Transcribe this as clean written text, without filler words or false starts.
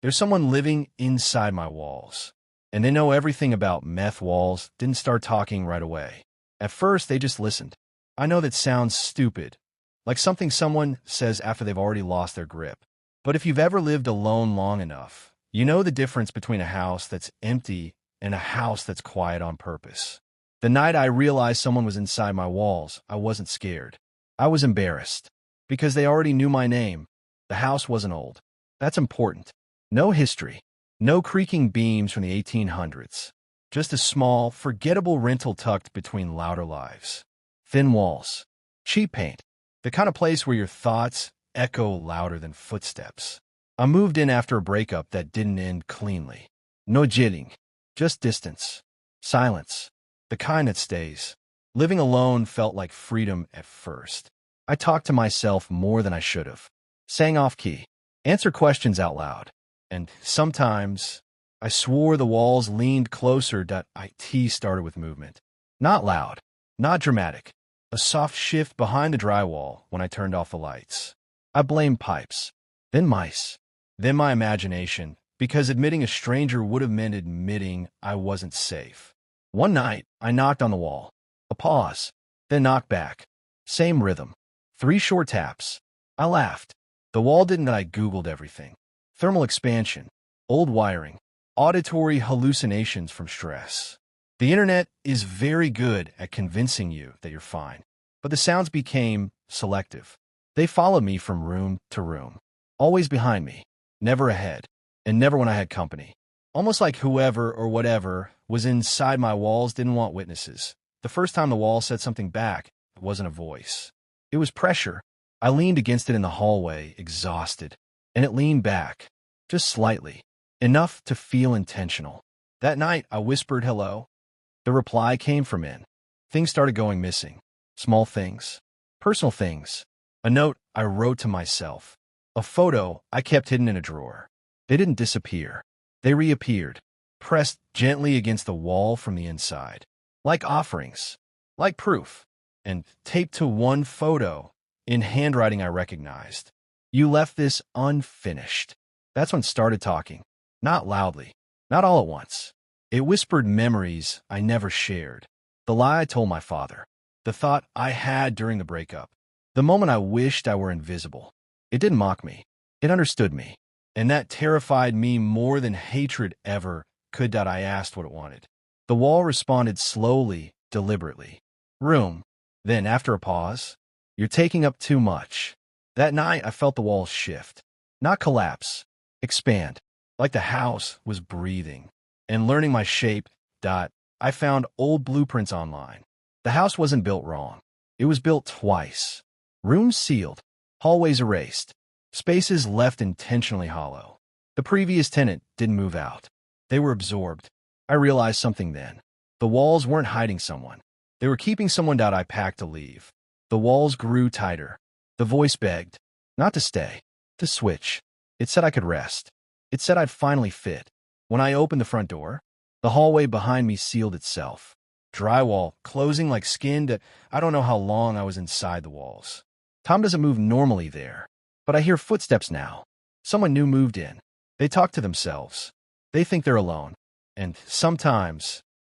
There's someone living inside my walls. And they know everything about meth walls, didn't start talking right away. At first, they just listened. I know that sounds stupid, like something someone says after they've already lost their grip. But if you've ever lived alone long enough, you know the difference between a house that's empty and a house that's quiet on purpose. The night I realized someone was inside my walls, I wasn't scared. I was embarrassed. Because they already knew my name. The house wasn't old. That's important. No history. No creaking beams from the 1800s. Just a small, forgettable rental tucked between louder lives. Thin walls. Cheap paint. The kind of place where your thoughts echo louder than footsteps. I moved in after a breakup that didn't end cleanly. No jitting. Just distance. Silence. The kind that stays. Living alone felt like freedom at first. I talked to myself more than I should have. Sang off-key. Answer questions out loud. And sometimes, I swore the walls leaned closer. It started with movement. Not loud. Not dramatic. A soft shift behind the drywall when I turned off the lights. I blamed pipes. Then mice. Then my imagination, because admitting a stranger would have meant admitting I wasn't safe. One night, I knocked on the wall. A pause. Then knocked back. Same rhythm. 3 short taps. I laughed. The wall didn't. I Googled everything. Thermal expansion. Old wiring. Auditory hallucinations from stress. The internet is very good at convincing you that you're fine. But the sounds became selective. They followed me from room to room. Always behind me. Never ahead. And never when I had company. Almost like whoever or whatever was inside my walls didn't want witnesses. The first time the wall said something back, it wasn't a voice. It was pressure. I leaned against it in the hallway, exhausted. And it leaned back. Just slightly. Enough to feel intentional. That night, I whispered hello. The reply came from in. Things started going missing. Small things. Personal things. A note I wrote to myself. A photo I kept hidden in a drawer. They didn't disappear. They reappeared. Pressed gently against the wall from the inside. Like offerings. Like proof. And taped to one photo in handwriting I recognized. You left this unfinished. That's when it started talking. Not loudly. Not all at once. It whispered memories I never shared. The lie I told my father. The thought I had during the breakup. The moment I wished I were invisible. It didn't mock me. It understood me. And that terrified me more than hatred ever could. I asked what it wanted. The wall responded slowly, deliberately. Room. Then, after a pause, you're taking up too much. That night, I felt the walls shift. Not collapse. Expand. Like the house was breathing. And learning my shape. I found old blueprints online. The house wasn't built wrong. It was built twice. Rooms sealed. Hallways erased. Spaces left intentionally hollow. The previous tenant didn't move out. They were absorbed. I realized something then. The walls weren't hiding someone. They were keeping someone. I packed to leave. The walls grew tighter. The voice begged. Not to stay. To switch. It said I could rest. It said I'd finally fit. When I opened the front door, the hallway behind me sealed itself. Drywall, closing like skin. I don't know how long I was inside the walls. Tom doesn't move normally there. But I hear footsteps now. Someone new moved in. They talk to themselves. They think they're alone. And sometimes,